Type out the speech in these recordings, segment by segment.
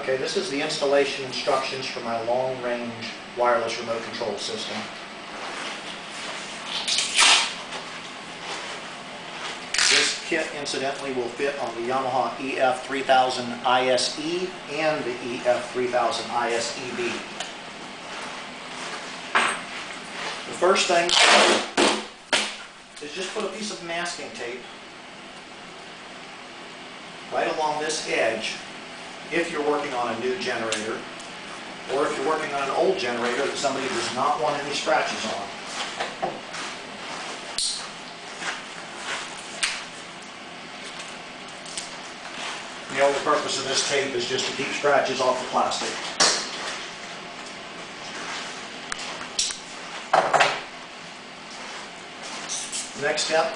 Okay, this is the installation instructions for my long-range wireless remote control system. This kit, incidentally, will fit on the Yamaha EF3000iSE and the EF3000iSEB. The first thing is just put a piece of masking tape right along this edge if you're working on a new generator, or if you're working on an old generator that somebody does not want any scratches on. The only purpose of this tape is just to keep scratches off the plastic. The next step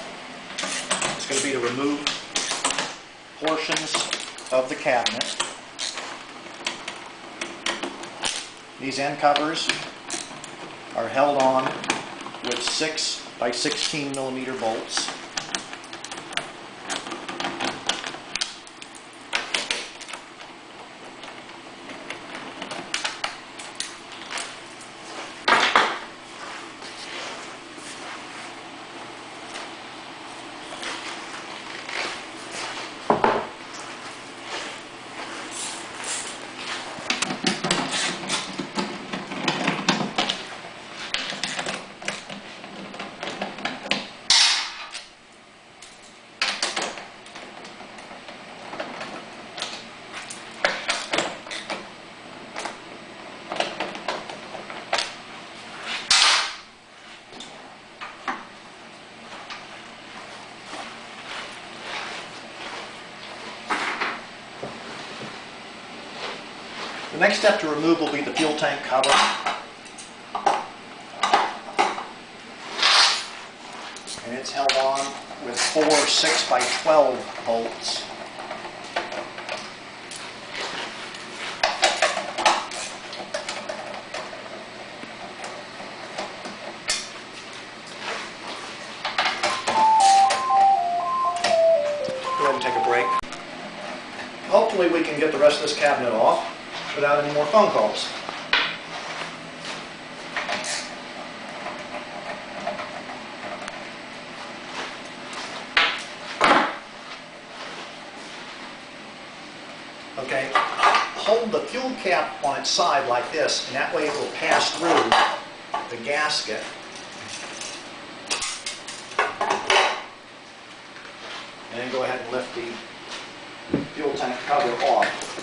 is going to be to remove portions of the cabinet. These end covers are held on with 6 by 16 millimeter bolts. The next step to remove will be the fuel tank cover. And it's held on with 4 6 by 12 bolts. Go ahead and take a break. Hopefully we can get the rest of this cabinet off without any more phone calls. Okay, hold the fuel cap on its side like this, and that way it will pass through the gasket. And then go ahead and lift the fuel tank cover off.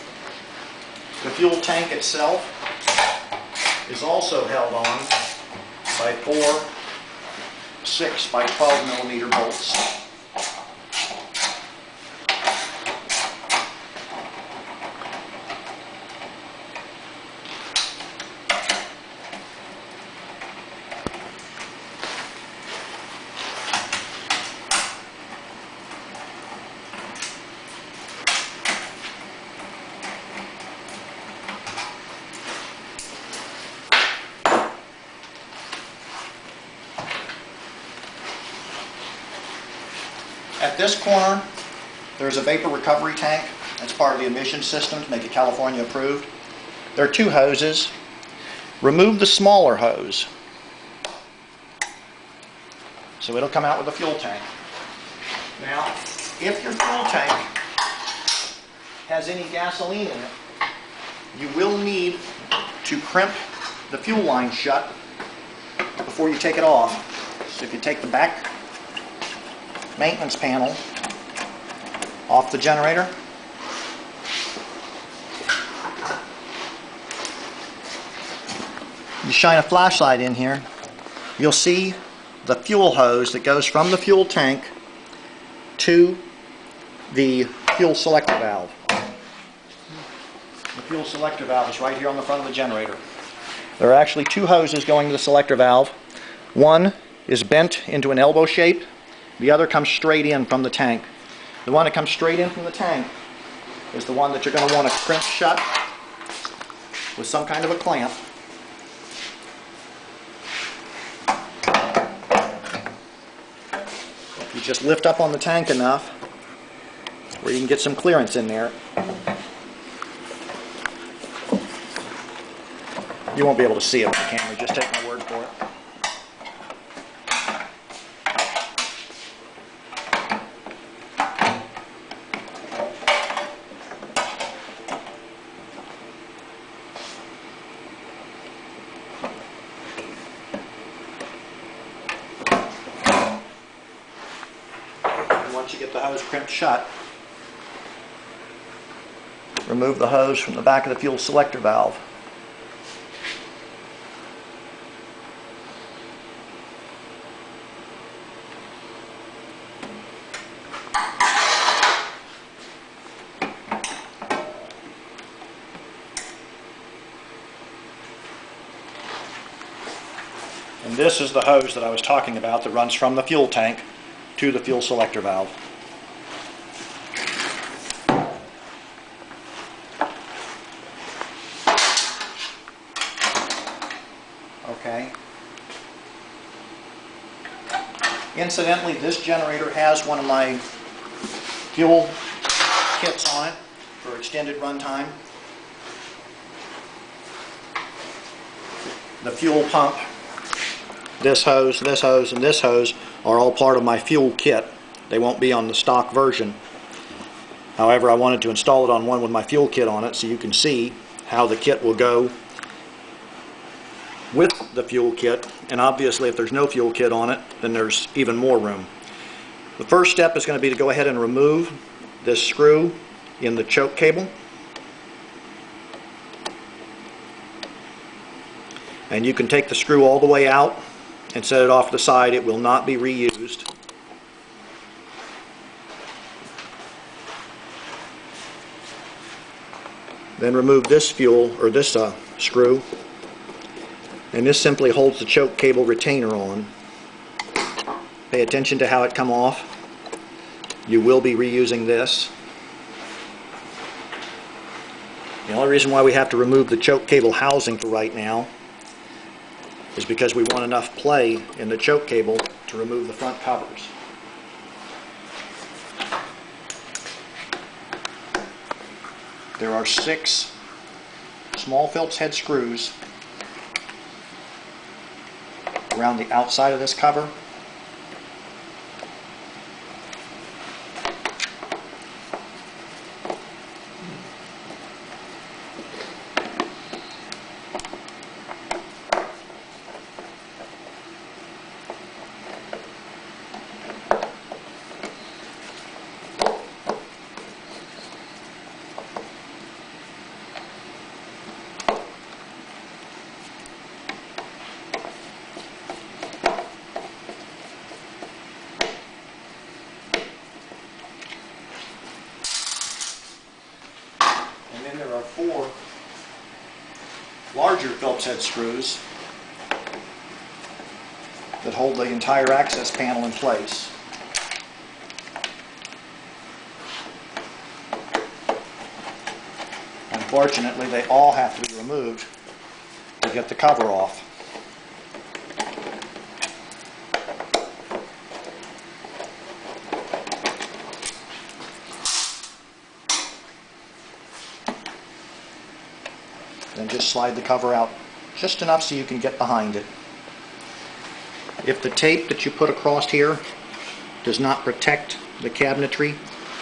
The fuel tank itself is also held on by 4 6 by 12 millimeter bolts. At this corner, there's a vapor recovery tank. That's part of the emission system to make it California approved. There are 2 hoses. Remove the smaller hose, so it'll come out with the fuel tank. Now, if your fuel tank has any gasoline in it, you will need to crimp the fuel line shut before you take it off. So if you take the back maintenance panel off the generator, you shine a flashlight in here, you'll see the fuel hose that goes from the fuel tank to the fuel selector valve. The fuel selector valve is right here on the front of the generator. There are actually 2 hoses going to the selector valve. One is bent into an elbow shape. The other comes straight in from the tank. The one that comes straight in from the tank is the one that you're going to want to crimp shut with some kind of a clamp. You just lift up on the tank enough where you can get some clearance in there. You won't be able to see it with the camera, just take my word for it. And once you get the hose crimped shut, remove the hose from the back of the fuel selector valve. And this is the hose that I was talking about that runs from the fuel tank to the fuel selector valve. Okay. Incidentally, this generator has one of my fuel kits on it for extended runtime. The fuel pump, this hose, and this hose are all part of my fuel kit. They won't be on the stock version. However, I wanted to install it on one with my fuel kit on it so you can see how the kit will go with the fuel kit. And obviously if there's no fuel kit on it, then there's even more room. The first step is going to be to go ahead and remove this screw in the choke cable. And you can take the screw all the way out and set it off to the side. It will not be reused. Then remove this screw, and this simply holds the choke cable retainer on. Pay attention to how it comes off. You will be reusing this. The only reason why we have to remove the choke cable housing for right now is because we want enough play in the choke cable to remove the front covers. There are 6 small Phillips head screws around the outside of this cover. And then there are 4 larger Phillips head screws that hold the entire access panel in place. Unfortunately, they all have to be removed to get the cover off. Then just slide the cover out just enough so you can get behind it. If the tape that you put across here does not protect the cabinetry,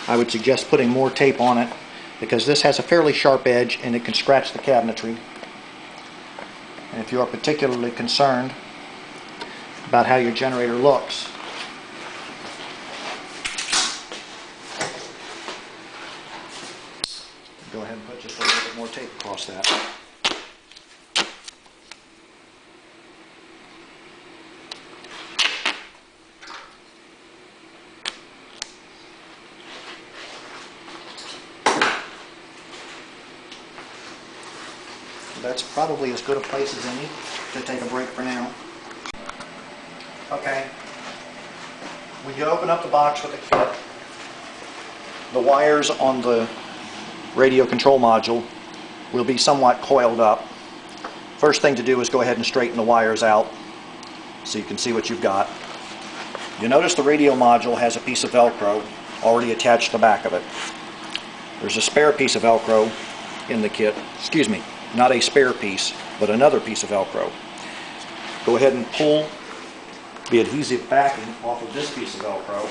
I would suggest putting more tape on it, because this has a fairly sharp edge and it can scratch the cabinetry. And if you are particularly concerned about how your generator looks, go ahead and put just a little bit more tape across that. That's probably as good a place as any to take a break for now. Okay, when you open up the box with the kit, the wires on the radio control module will be somewhat coiled up. First thing to do is go ahead and straighten the wires out so you can see what you've got. You notice the radio module has a piece of velcro already attached to the back of it. There's a spare piece of velcro in the kit, not a spare piece, but another piece of Velcro. Go ahead and pull the adhesive backing off of this piece of Velcro.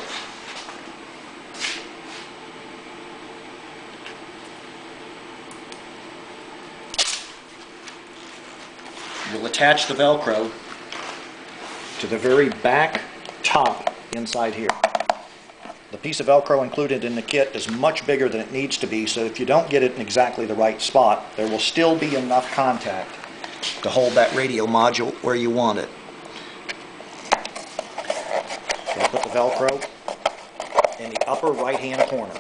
You'll attach the Velcro to the very back top inside here. The piece of Velcro included in the kit is much bigger than it needs to be, so if you don't get it in exactly the right spot, there will still be enough contact to hold that radio module where you want it. So I'll put the Velcro in the upper right-hand corner.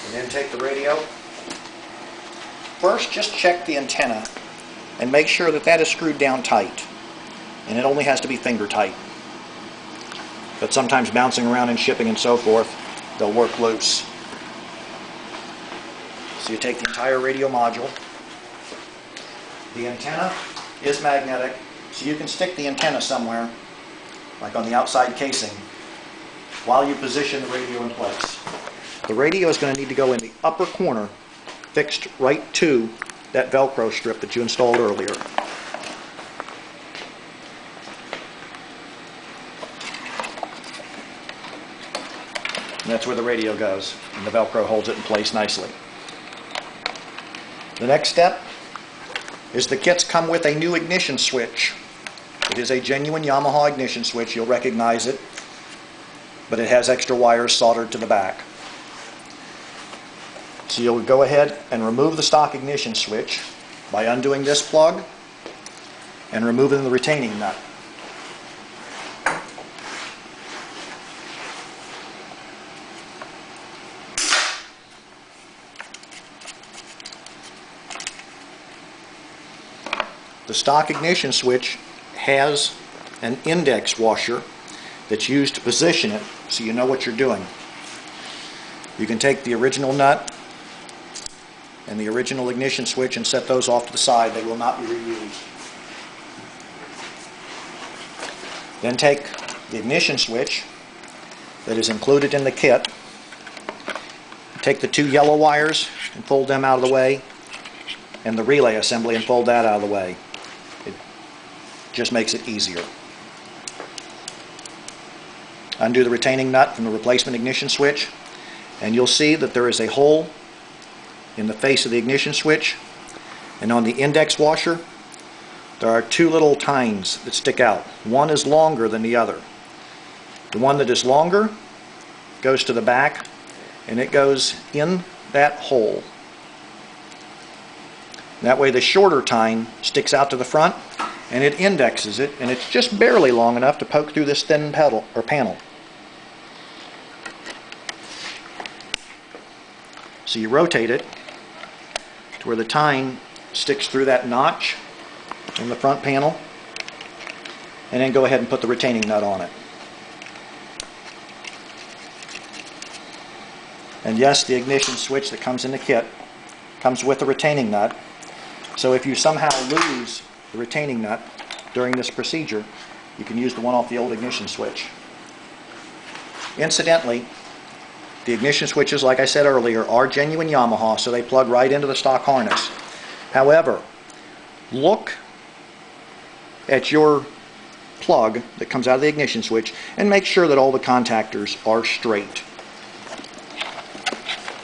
And then take the radio. First, just check the antenna and make sure that that is screwed down tight. And it only has to be finger tight. But sometimes bouncing around and shipping and so forth, they'll work loose. So you take the entire radio module. The antenna is magnetic, so you can stick the antenna somewhere, like on the outside casing, while you position the radio in place. The radio is going to need to go in the upper corner, fixed right to that Velcro strip that you installed earlier. And that's where the radio goes, and the Velcro holds it in place nicely. The next step is the kits come with a new ignition switch. It is a genuine Yamaha ignition switch. You'll recognize it, but it has extra wires soldered to the back. So you'll go ahead and remove the stock ignition switch by undoing this plug and removing the retaining nut. The stock ignition switch has an index washer that's used to position it so you know what you're doing. You can take the original nut and the original ignition switch and set those off to the side. They will not be reused. Then take the ignition switch that is included in the kit, take the two yellow wires and fold them out of the way, and the relay assembly and fold that out of the way. It just makes it easier. Undo the retaining nut from the replacement ignition switch, and you'll see that there is a hole in the face of the ignition switch, and on the index washer there are two little tines that stick out. One is longer than the other. The one that is longer goes to the back, and it goes in that hole. That way the shorter tine sticks out to the front, and it indexes it, and it's just barely long enough to poke through this thin pedal or panel. So you rotate it to where the tine sticks through that notch in the front panel, and then go ahead and put the retaining nut on it. And yes, the ignition switch that comes in the kit comes with a retaining nut, so if you somehow lose the retaining nut during this procedure, you can use the one off the old ignition switch. Incidentally, the ignition switches, like I said earlier, are genuine Yamaha, so they plug right into the stock harness. However, look at your plug that comes out of the ignition switch and make sure that all the contactors are straight.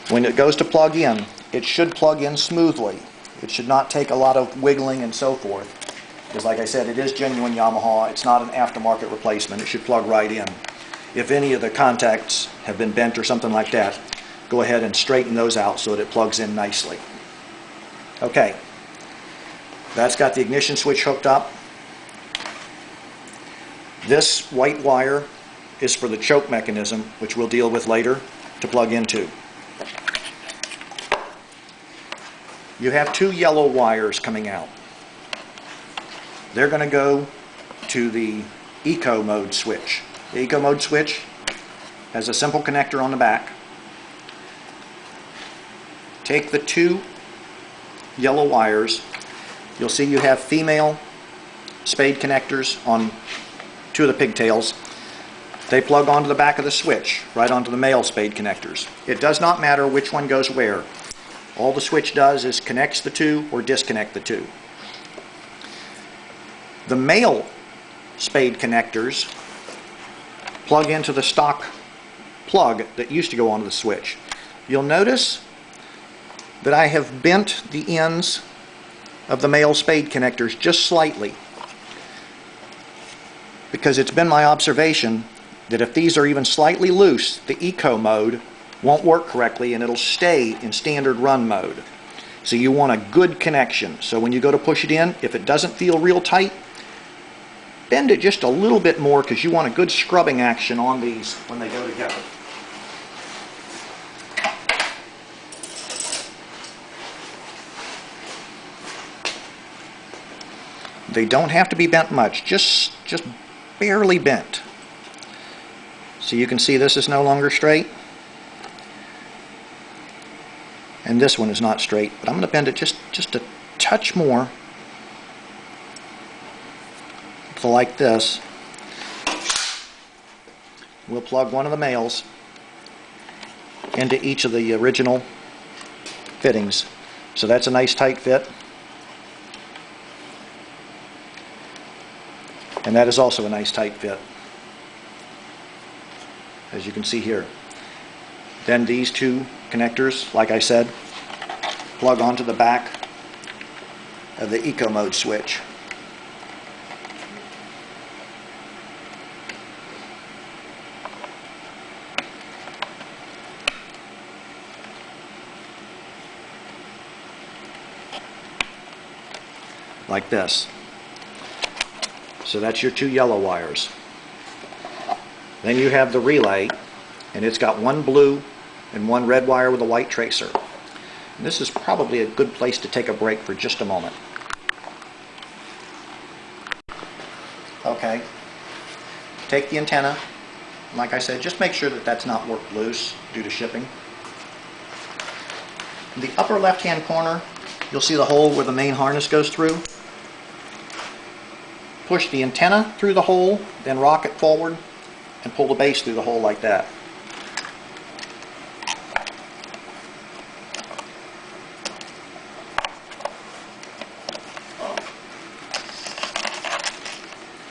When it goes to plug in, it should plug in smoothly. It should not take a lot of wiggling and so forth, because like I said, it is genuine Yamaha. It's not an aftermarket replacement. It should plug right in. If any of the contacts have been bent or something like that, go ahead and straighten those out so that it plugs in nicely. Okay, that's got the ignition switch hooked up. This white wire is for the choke mechanism, which we'll deal with later, to plug into. You have two yellow wires coming out. They're going to go to the Eco Mode switch. The Eco Mode switch has a simple connector on the back. Take the two yellow wires. You'll see you have female spade connectors on two of the pigtails. They plug onto the back of the switch, right onto the male spade connectors. It does not matter which one goes where. All the switch does is connects the two or disconnect the two. The male spade connectors plug into the stock plug that used to go onto the switch. You'll notice that I have bent the ends of the male spade connectors just slightly, because it's been my observation that if these are even slightly loose, the eco mode won't work correctly and it'll stay in standard run mode. So you want a good connection. So when you go to push it in, if it doesn't feel real tight, bend it just a little bit more, because you want a good scrubbing action on these when they go together. They don't have to be bent much, just barely bent. So you can see this is no longer straight, and this one is not straight, but I'm going to bend it just a touch more, so like this. We'll plug one of the males into each of the original fittings. So that's a nice tight fit. And that is also a nice tight fit, as you can see here. Then these two connectors, like I said, plug onto the back of the eco mode switch. Like this. So that's your two yellow wires. Then you have the relay, and it's got one blue and one red wire with a white tracer. And this is probably a good place to take a break for just a moment. Okay, take the antenna. Like I said, just make sure that that's not worked loose due to shipping. In the upper left-hand corner, you'll see the hole where the main harness goes through. Push the antenna through the hole, then rock it forward and pull the base through the hole like that.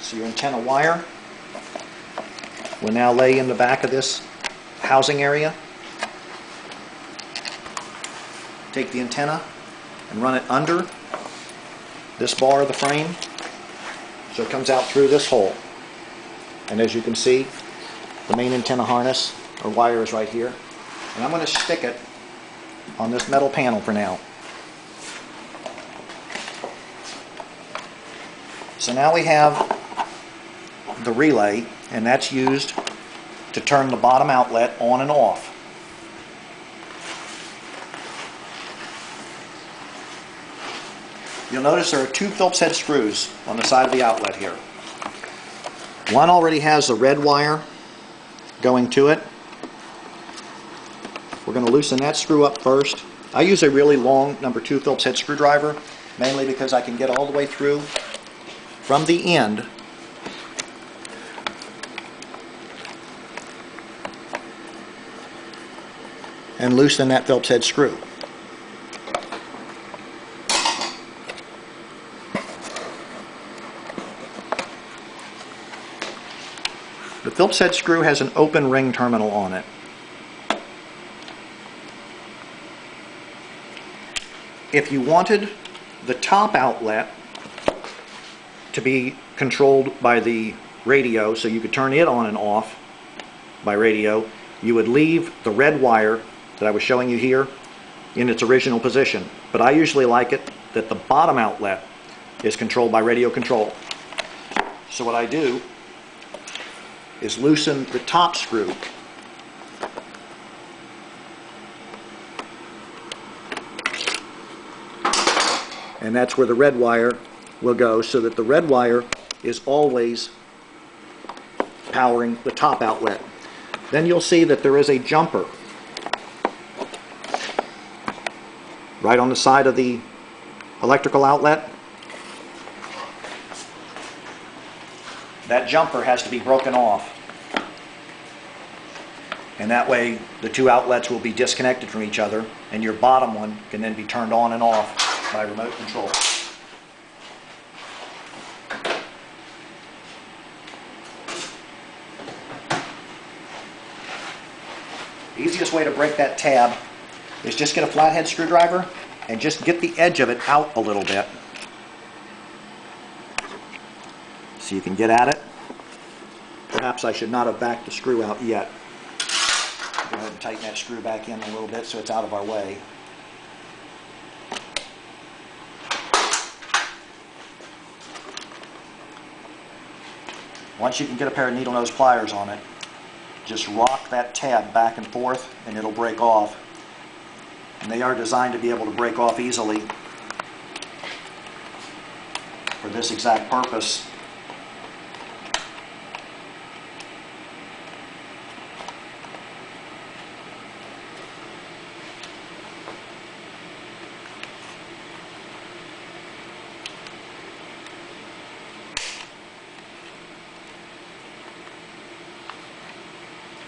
So your antenna wire will now lay in the back of this housing area. Take the antenna and run it under this bar of the frame, so it comes out through this hole. And as you can see, the main antenna harness or wire is right here. And I'm going to stick it on this metal panel for now. So now we have the relay, and that's used to turn the bottom outlet on and off. You'll notice there are two Phillips head screws on the side of the outlet here. One already has the red wire going to it. We're going to loosen that screw up first. I use a really long number 2 Phillips head screwdriver, mainly because I can get all the way through from the end and loosen that Phillips head screw. The Phillips head screw has an open ring terminal on it. If you wanted the top outlet to be controlled by the radio, so you could turn it on and off by radio, you would leave the red wire that I was showing you here in its original position. But I usually like it that the bottom outlet is controlled by radio control. So what I do is loosen the top screw. And that's where the red wire will go, so that the red wire is always powering the top outlet. Then you'll see that there is a jumper right on the side of the electrical outlet. That jumper has to be broken off. And that way the two outlets will be disconnected from each other, and your bottom one can then be turned on and off by remote control. The easiest way to break that tab is just get a flathead screwdriver and just get the edge of it out a little bit, so you can get at it. Perhaps I should not have backed the screw out yet. Go ahead and tighten that screw back in a little bit so it's out of our way. Once you can get a pair of needle nose pliers on it, just rock that tab back and forth and it'll break off. And they are designed to be able to break off easily for this exact purpose.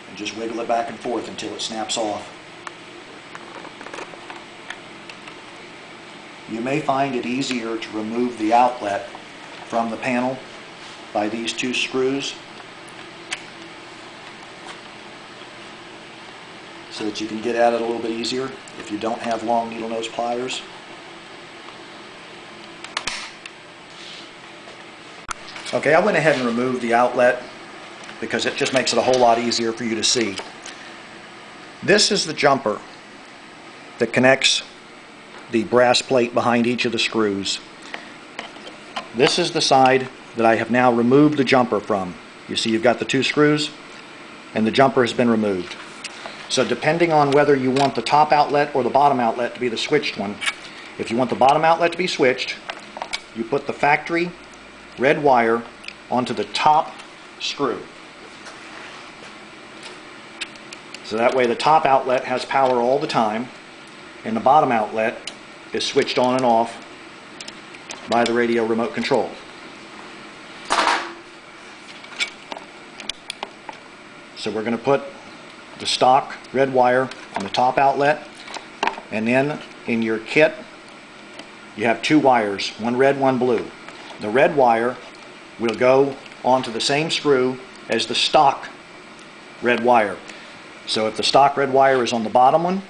And just wiggle it back and forth until it snaps off. You may find it easier to remove the outlet from the panel by these two screws, so that you can get at it a little bit easier if you don't have long needle nose pliers. Okay, I went ahead and removed the outlet because it just makes it a whole lot easier for you to see. This is the jumper that connects the brass plate behind each of the screws. This is the side that I have now removed the jumper from. You see you've got the two screws and the jumper has been removed. So depending on whether you want the top outlet or the bottom outlet to be the switched one, if you want the bottom outlet to be switched, you put the factory red wire onto the top screw. So that way the top outlet has power all the time and the bottom outlet is switched on and off by the radio remote control. So we're going to put the stock red wire on the top outlet, and then in your kit you have two wires, one red, one blue. The red wire will go onto the same screw as the stock red wire. So if the stock red wire is on the bottom one,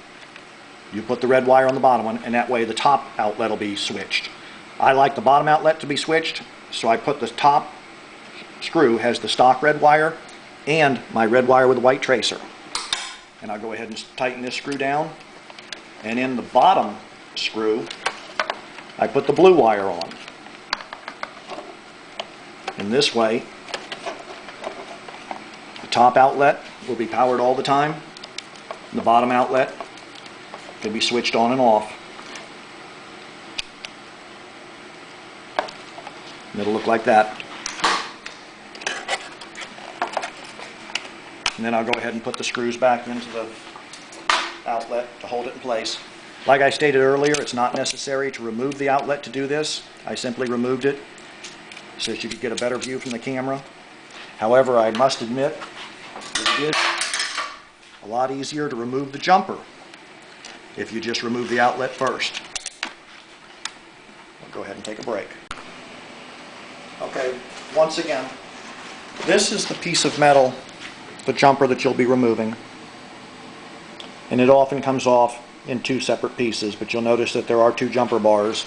you put the red wire on the bottom one, and that way the top outlet will be switched. I like the bottom outlet to be switched, so I put the top screw has the stock red wire and my red wire with a white tracer. And I'll go ahead and tighten this screw down, and in the bottom screw I put the blue wire on. And this way the top outlet will be powered all the time, and the bottom outlet can be switched on and off. And it'll look like that. And then I'll go ahead and put the screws back into the outlet to hold it in place. Like I stated earlier, it's not necessary to remove the outlet to do this. I simply removed it so that you could get a better view from the camera. However, I must admit that it is a lot easier to remove the jumper if you just remove the outlet first. I'll go ahead and take a break. Okay, once again, this is the piece of metal, the jumper that you'll be removing. And it often comes off in two separate pieces, but you'll notice that there are two jumper bars.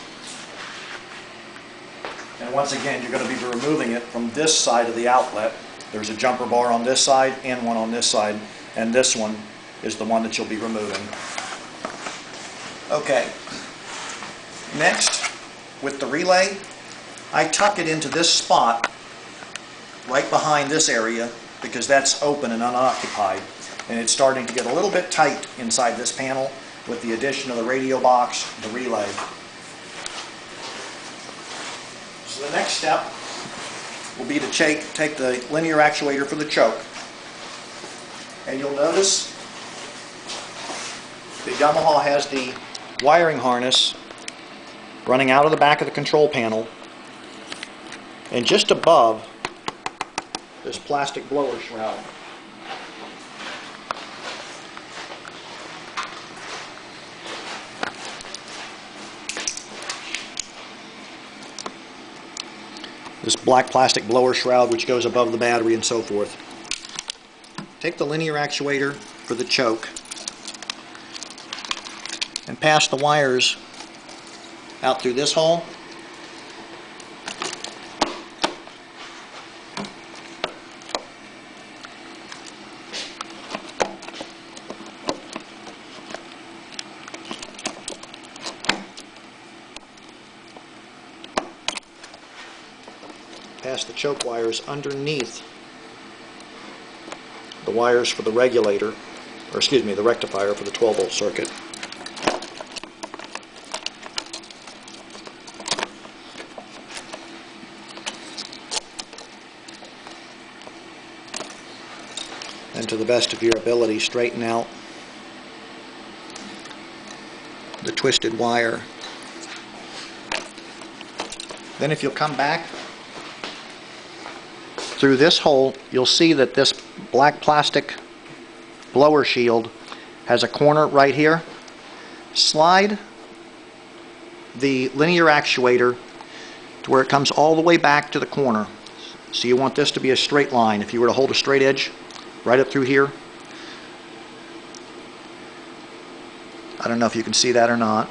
And once again, you're going to be removing it from this side of the outlet. There's a jumper bar on this side and one on this side, and this one is the one that you'll be removing. Okay, next, with the relay, I tuck it into this spot right behind this area because that's open and unoccupied, and it's starting to get a little bit tight inside this panel with the addition of the radio box, the relay. So the next step will be to take the linear actuator for the choke, and you'll notice the Yamaha has the wiring harness running out of the back of the control panel, and just above this plastic blower shroud. this black plastic blower shroud which goes above the battery and so forth. Take the linear actuator for the choke and pass the wires out through this hole. Pass the choke wires underneath the wires for the regulator, or excuse me, the rectifier for the 12-volt circuit. And to the best of your ability, straighten out the twisted wire. Then if you'll come back through this hole, you'll see that this black plastic blower shield has a corner right here. Slide the linear actuator to where it comes all the way back to the corner. So you want this to be a straight line. If you were to hold a straight edge right up through here, I don't know if you can see that or not.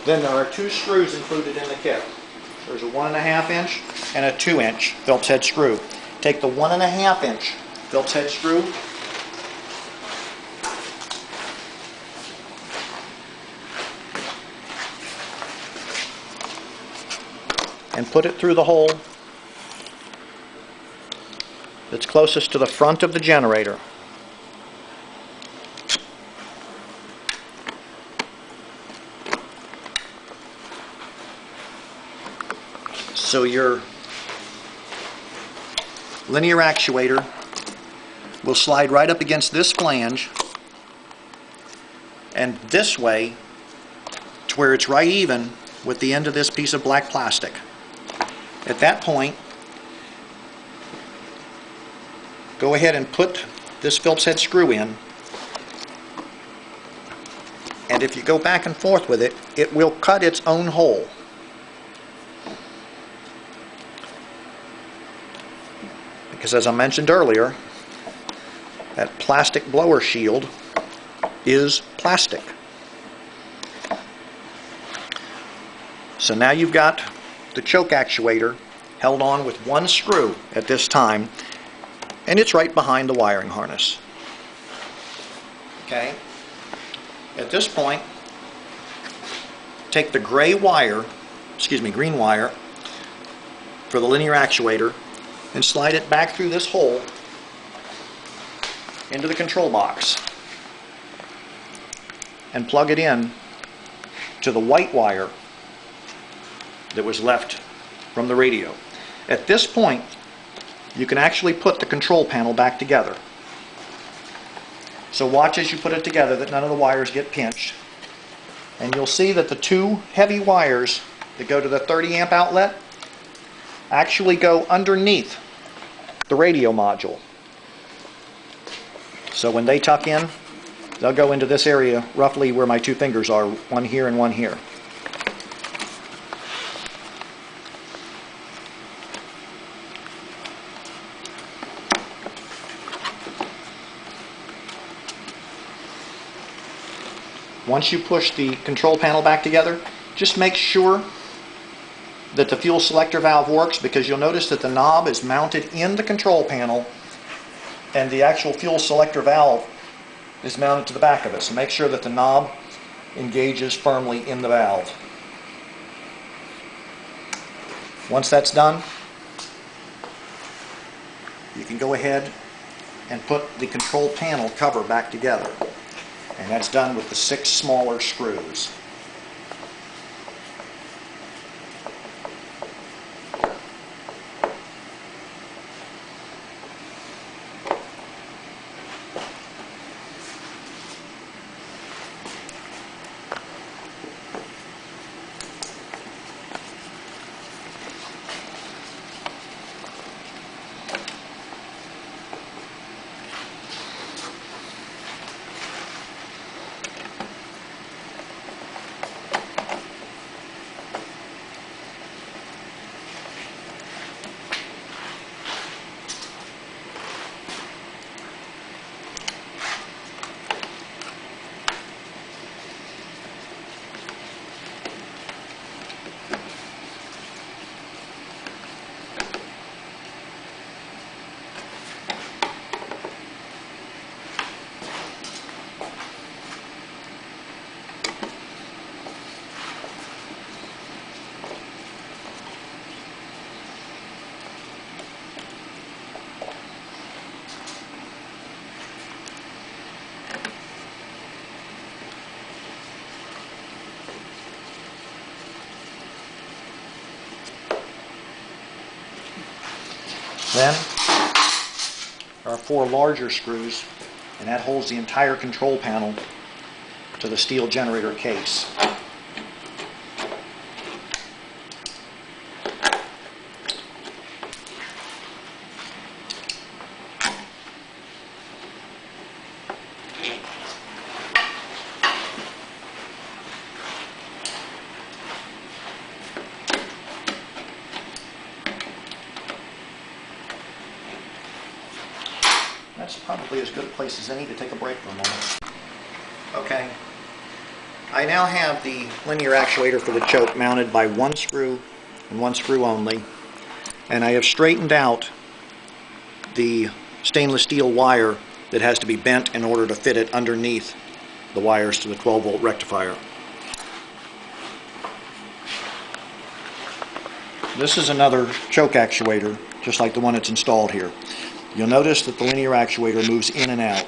Then there are two screws included in the kit. There's a 1.5 inch and a 2 inch Phillips head screw. Take the 1.5 inch Phillips head screw and put it through the hole that's closest to the front of the generator. So your linear actuator will slide right up against this flange and this way to where it's right even with the end of this piece of black plastic. At that point, go ahead and put this Phillips head screw in, and if you go back and forth with it, it will cut its own hole. Because as I mentioned earlier, that plastic blower shield is plastic. So now you've got the choke actuator held on with one screw at this time, and it's right behind the wiring harness. Okay? At this point, take the green wire for the linear actuator and slide it back through this hole into the control box and plug it in to the white wire that was left from the radio. At this point, you can actually put the control panel back together. So watch as you put it together that none of the wires get pinched, and you'll see that the two heavy wires that go to the 30 amp outlet actually go underneath the radio module. So when they tuck in, they'll go into this area roughly where my two fingers are, one here and one here. Once you push the control panel back together, just make sure that the fuel selector valve works, because you'll notice that the knob is mounted in the control panel and the actual fuel selector valve is mounted to the back of it. So make sure that the knob engages firmly in the valve. Once that's done, you can go ahead and put the control panel cover back together. And that's done with the 6 smaller screws. Then there are 4 larger screws, and that holds the entire control panel to the steel generator case. That's probably as good a place as any to take a break for a moment. Okay, I now have the linear actuator for the choke mounted by 1 screw and 1 screw only, and I have straightened out the stainless steel wire that has to be bent in order to fit it underneath the wires to the 12-volt rectifier. This is another choke actuator, just like the one that's installed here. You'll notice that the linear actuator moves in and out.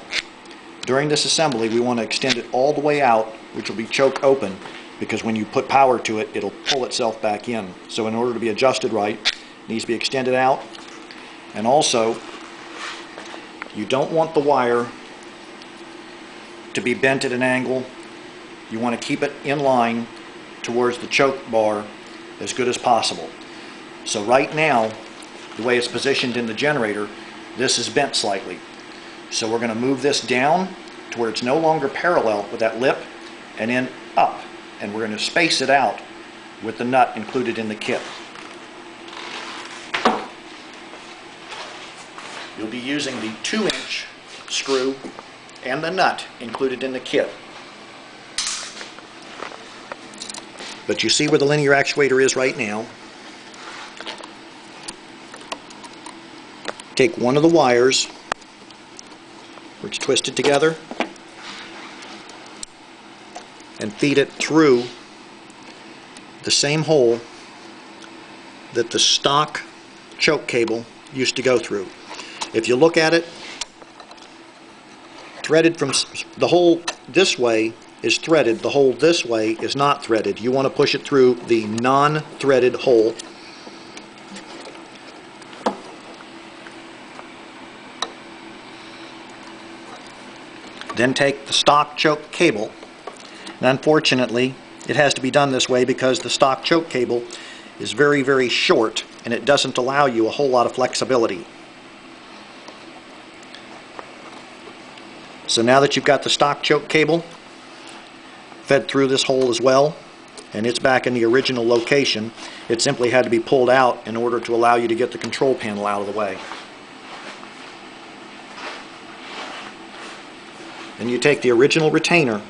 During this assembly, we want to extend it all the way out, which will be choke open, because when you put power to it, it'll pull itself back in. So in order to be adjusted right, it needs to be extended out. And also, you don't want the wire to be bent at an angle. You want to keep it in line towards the choke bar as good as possible. So right now, the way it's positioned in the generator, this is bent slightly. So we're going to move this down to where it's no longer parallel with that lip, and then up. And we're going to space it out with the nut included in the kit. You'll be using the 2-inch screw and the nut included in the kit. But you see where the linear actuator is right now. Take one of the wires, where it's twisted together, and feed it through the same hole that the stock choke cable used to go through. If you look at it, threaded from the hole this way is threaded, the hole this way is not threaded. You want to push it through the non-threaded hole. Then take the stock choke cable, and unfortunately it has to be done this way because the stock choke cable is very, very short and it doesn't allow you a whole lot of flexibility. So now that you've got the stock choke cable fed through this hole as well, and it's back in the original location, it simply had to be pulled out in order to allow you to get the control panel out of the way. And you take the original retainer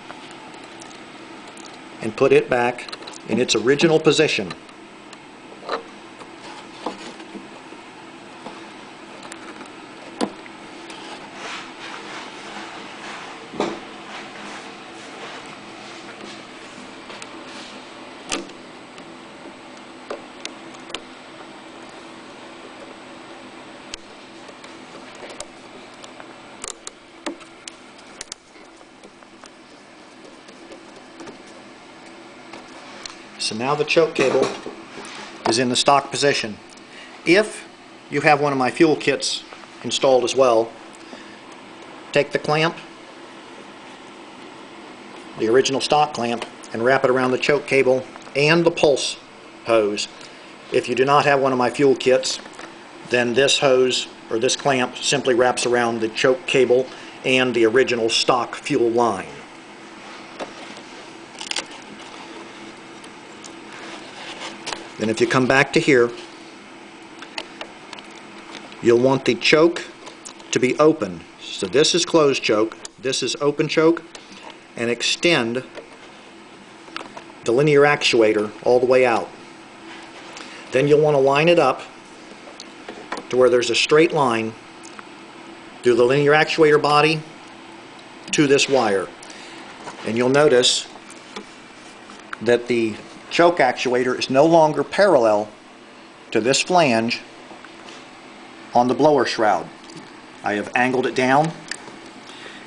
and put it back in its original position. So now the choke cable is in the stock position. If you have one of my fuel kits installed as well, take the clamp, the original stock clamp, and wrap it around the choke cable and the pulse hose. If you do not have one of my fuel kits, then this hose or this clamp simply wraps around the choke cable and the original stock fuel line. Then if you come back to here, you'll want the choke to be open. So this is closed choke, this is open choke, and extend the linear actuator all the way out. Then you'll want to line it up to where there's a straight line through the linear actuator body to this wire. And you'll notice that the choke actuator is no longer parallel to this flange on the blower shroud. I have angled it down,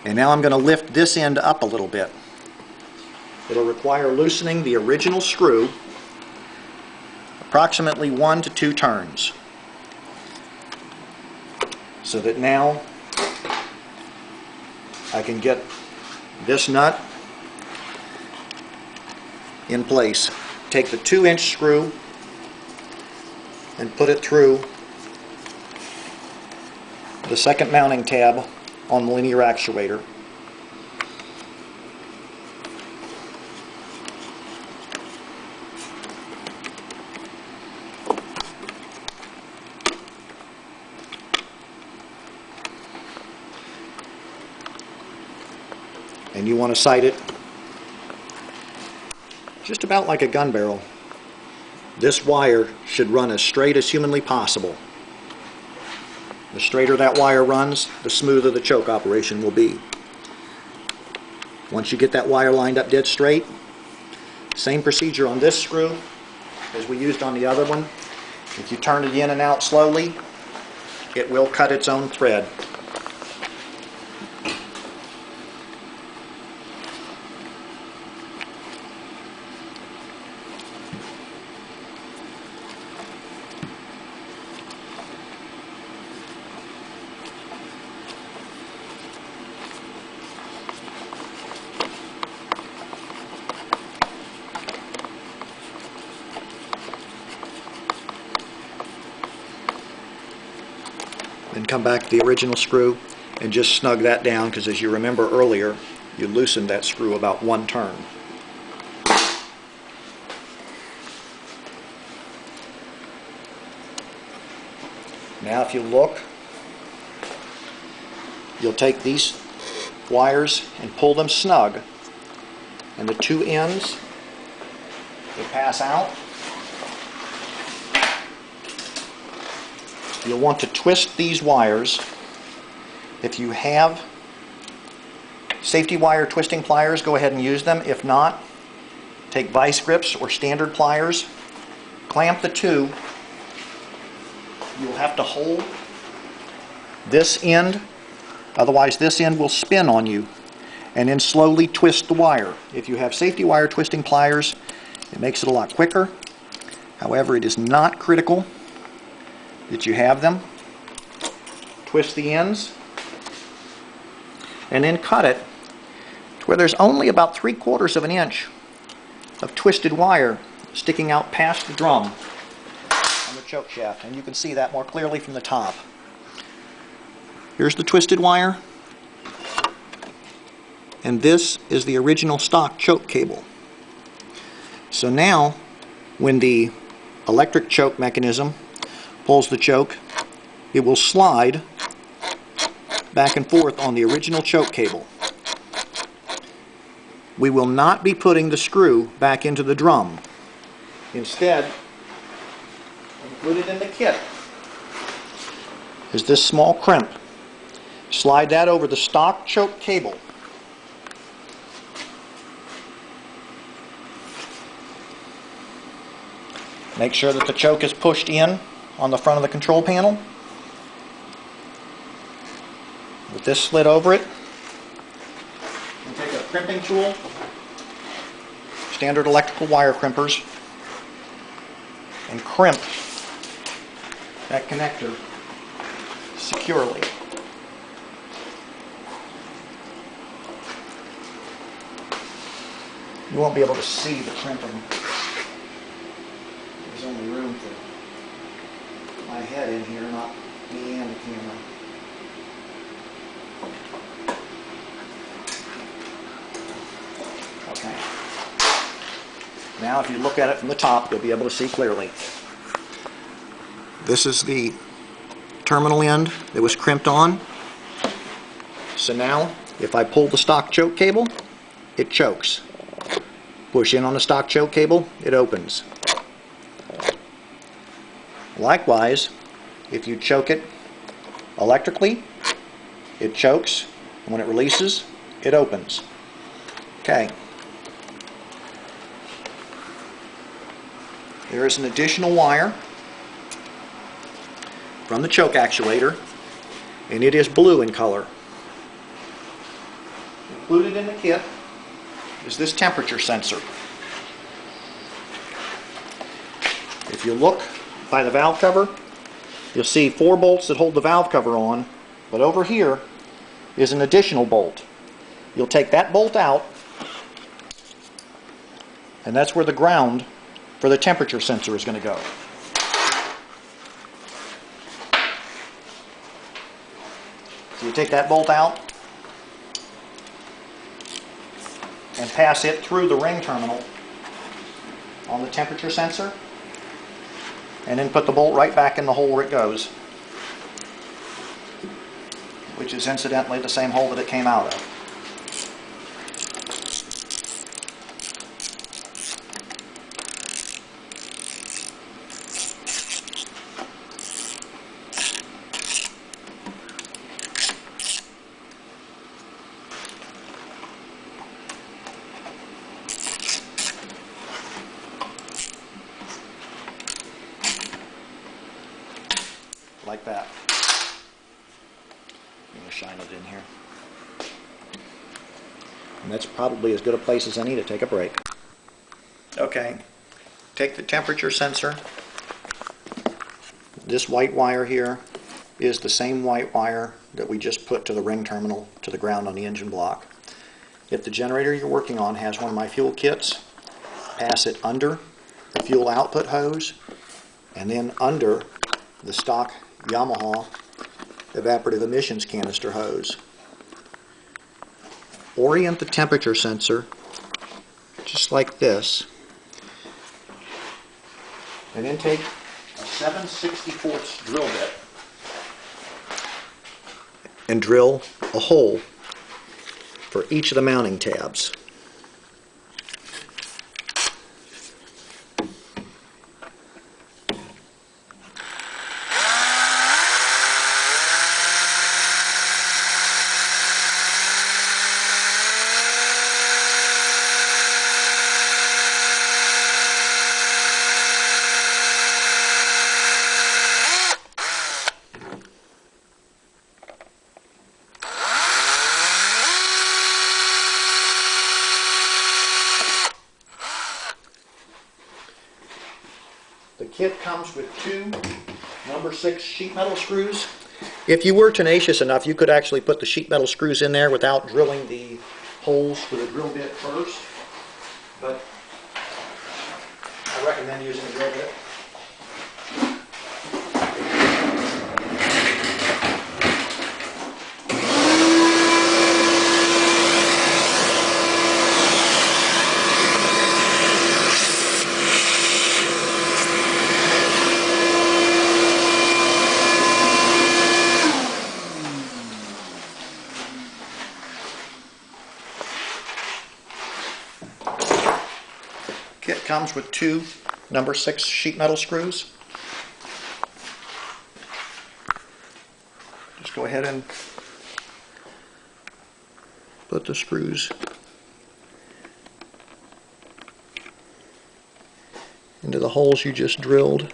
and now I'm going to lift this end up a little bit. It'll require loosening the original screw approximately 1 to 2 turns. so that now I can get this nut in place. Take the 2-inch screw and put it through the second mounting tab on the linear actuator. And you want to sight it just about like a gun barrel. This wire should run as straight as humanly possible. The straighter that wire runs, the smoother the choke operation will be. Once you get that wire lined up dead straight, same procedure on this screw as we used on the other one. If you turn it in and out slowly, it will cut its own thread. Then come back to the original screw and just snug that down, because as you remember earlier, you loosened that screw about 1 turn. Now if you look, you'll take these wires and pull them snug, and the 2 ends, they pass out. You'll want to twist these wires. If you have safety wire twisting pliers, go ahead and use them. If not, take vice grips or standard pliers, clamp the 2. You'll have to hold this end, otherwise this end will spin on you, and then slowly twist the wire. If you have safety wire twisting pliers, it makes it a lot quicker. However, it is not critical that you have them. Twist the ends and then cut it to where there's only about 3/4 of an inch of twisted wire sticking out past the drum on the choke shaft, and you can see that more clearly from the top. Here's the twisted wire, and this is the original stock choke cable. So now when the electric choke mechanism pulls the choke, it will slide back and forth on the original choke cable. We will not be putting the screw back into the drum. Instead, included in the kit is this small crimp. Slide that over the stock choke cable. Make sure that the choke is pushed in on the front of the control panel with this slit over it. And take a crimping tool, standard electrical wire crimpers, and crimp that connector securely. You won't be able to see the crimping. There's only room for my head in here, not me and the camera. Okay. Now if you look at it from the top, you'll be able to see clearly. This is the terminal end that was crimped on. So now, if I pull the stock choke cable, it chokes. Push in on the stock choke cable, it opens. Likewise, if you choke it electrically, it chokes, and when it releases, it opens. Okay. There is an additional wire from the choke actuator, and it is blue in color. Included in the kit is this temperature sensor. If you look by the valve cover, you'll see 4 bolts that hold the valve cover on But over here is an additional bolt. You'll take that bolt out, and that's where the ground for the temperature sensor is going to go. So you take that bolt out and pass it through the ring terminal on the temperature sensor, and then put the bolt right back in the hole where it goes, which is incidentally the same hole that it came out of. Like that. I'm going to shine it in here. And that's probably as good a place as any to take a break. Okay, take the temperature sensor. This white wire here is the same white wire that we just put to the ring terminal, to the ground on the engine block. If the generator you're working on has one of my fuel kits, pass it under the fuel output hose and then under the stock Yamaha evaporative emissions canister hose. Orient the temperature sensor just like this, and then take a 7/64 drill bit and drill a hole for each of the mounting tabs. The kit comes with two number 6 sheet metal screws. If you were tenacious enough, you could actually put the sheet metal screws in there without drilling the holes with a drill bit first. But I recommend using a drill bit. Kit comes with two number 6 sheet metal screws. Just go ahead and put the screws into the holes you just drilled.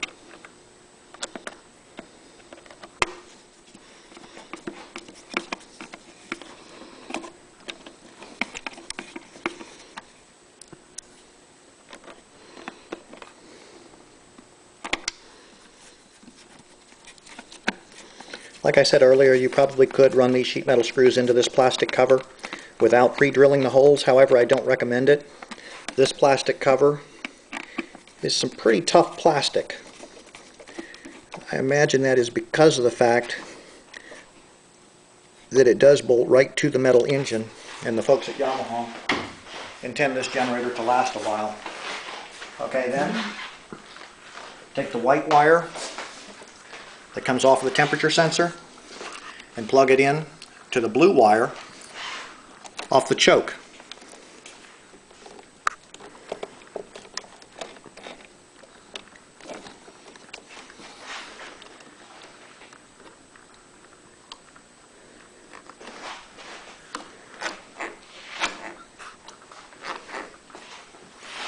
Like I said earlier, you probably could run these sheet metal screws into this plastic cover without pre-drilling the holes. However, I don't recommend it. This plastic cover is some pretty tough plastic. I imagine that is because of the fact that it does bolt right to the metal engine, and the folks at Yamaha intend this generator to last a while. Okay, then take the white wire that comes off of the temperature sensor and plug it in to the blue wire off the choke.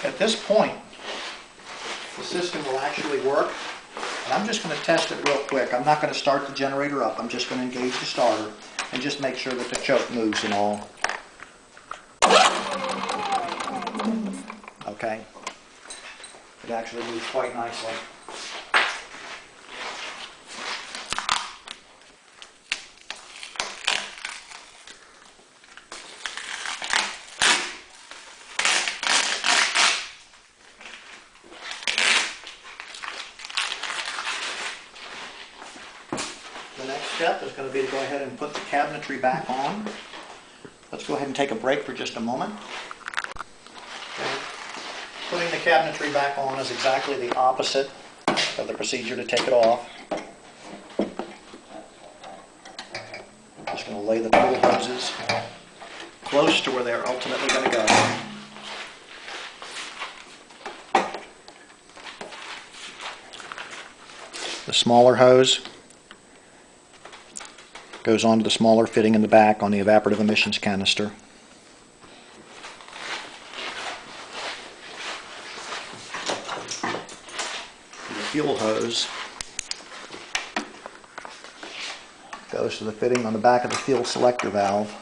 At this point, the system will actually work. And I'm just going to test it real quick. I'm not going to start the generator up. I'm just going to engage the starter and just make sure that the choke moves and all. Okay. It actually moves quite nicely. The next step is going to be to go ahead and put the cabinetry back on. Let's go ahead and take a break for just a moment. Okay. Putting the cabinetry back on is exactly the opposite of the procedure to take it off. Just going to lay the fuel hoses close to where they're ultimately going to go. The smaller hose goes onto the smaller fitting in the back on the evaporative emissions canister. The fuel hose goes to the fitting on the back of the fuel selector valve.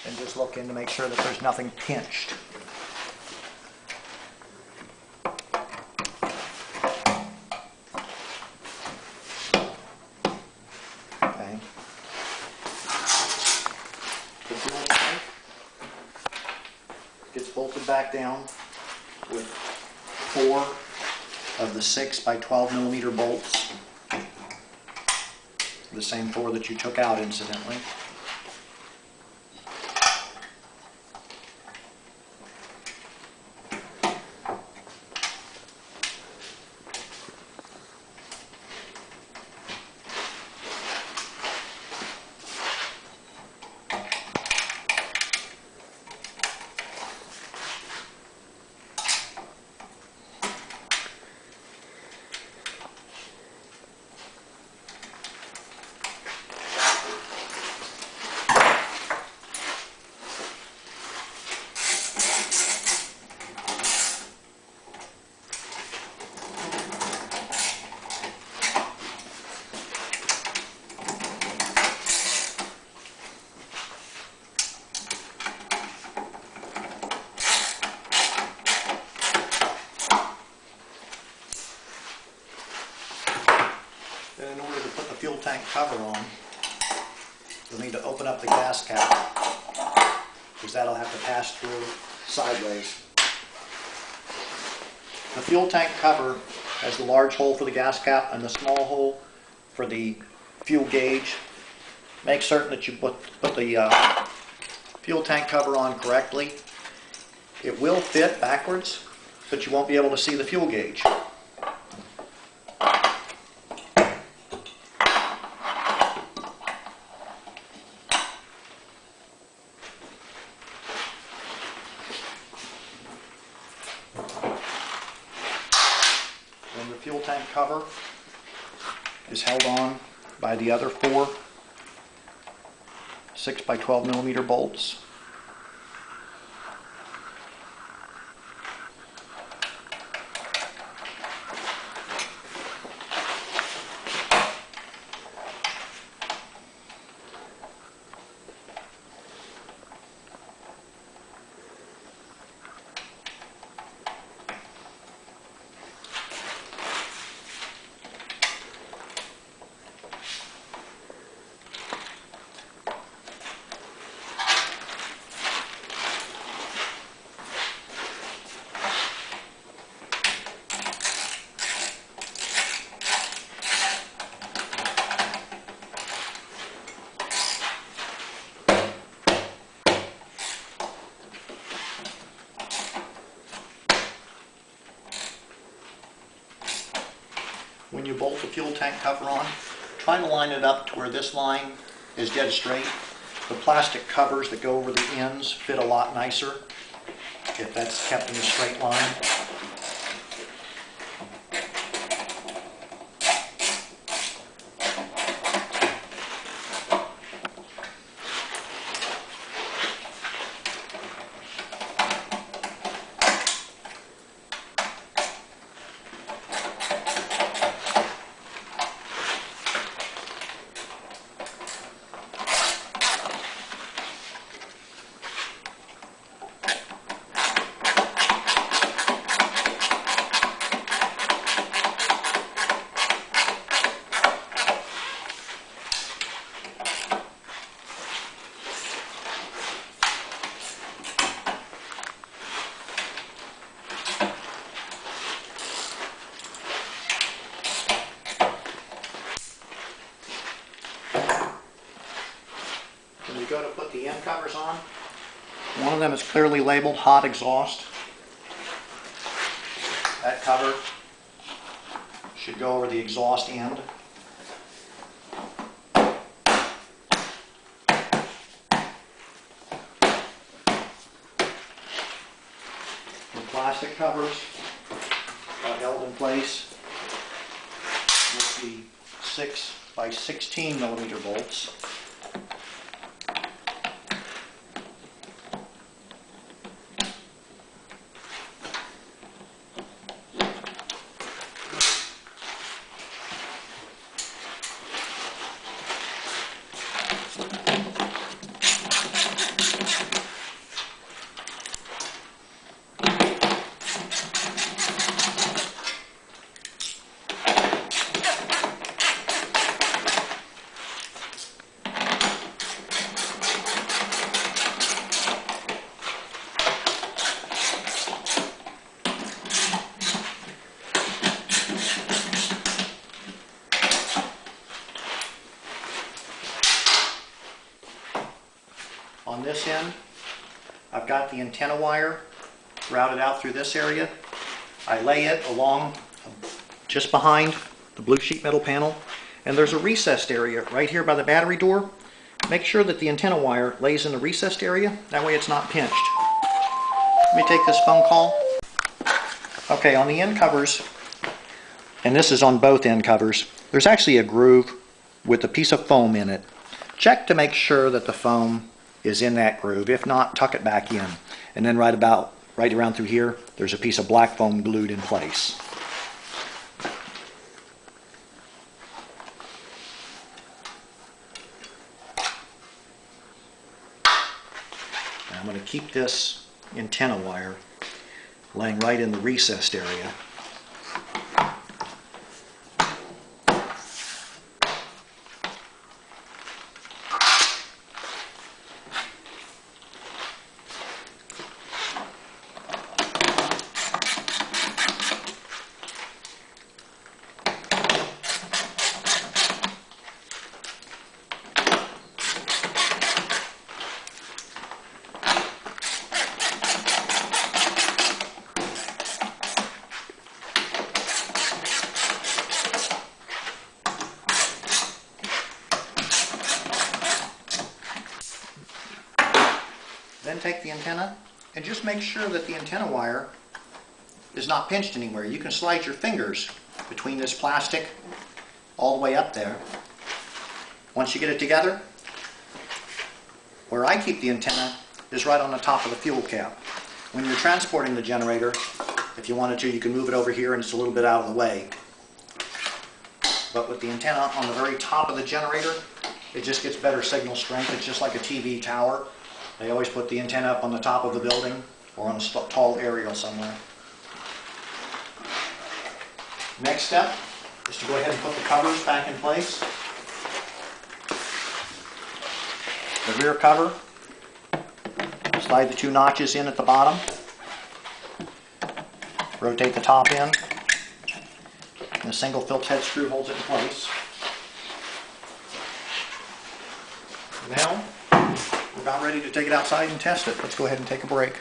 And just look in to make sure that there's nothing pinched. Okay. The fuel tank gets bolted back down with 4 of the 6 by 12 millimeter bolts. The same 4 that you took out, incidentally. Then in order to put the fuel tank cover on, you'll need to open up the gas cap, because that'll have to pass through sideways. The fuel tank cover has the large hole for the gas cap and the small hole for the fuel gauge. Make certain that you put the fuel tank cover on correctly. It will fit backwards, but you won't be able to see the fuel gauge. When the fuel tank cover is held on by the other 4 6 by 12 millimeter bolts. When you bolt the fuel tank cover on, try to line it up to where this line is dead straight. The plastic covers that go over the ends fit a lot nicer if that's kept in a straight line. go to put the end covers on. One of them is clearly labeled hot exhaust. That cover should go over the exhaust end. The plastic covers are held in place with the 6 by 16 millimeter bolts. On this end, I've got the antenna wire routed out through this area. I lay it along just behind the blue sheet metal panel, and there's a recessed area right here by the battery door. Make sure that the antenna wire lays in the recessed area, that way it's not pinched. Let me take this phone call. Okay, on the end covers, and this is on both end covers, there's actually a groove with a piece of foam in it. Check to make sure that the foam is in that groove. If not, tuck it back in. And then right around through here, there's a piece of black foam glued in place. Now I'm going to keep this antenna wire laying right in the recessed area. Then take the antenna and just make sure that the antenna wire is not pinched anywhere. You can slide your fingers between this plastic all the way up there. Once you get it together, where I keep the antenna is right on the top of the fuel cap. When you're transporting the generator, if you wanted to, you can move it over here and it's a little bit out of the way. But with the antenna on the very top of the generator, it just gets better signal strength. It's just like a TV tower. They always put the antenna up on the top of the building or on a tall aerial somewhere. Next step is to go ahead and put the covers back in place. The rear cover, slide the 2 notches in at the bottom, rotate the top end, and a single Phillips head screw holds it in place. Now, we're about ready to take it outside and test it. Let's go ahead and take a break.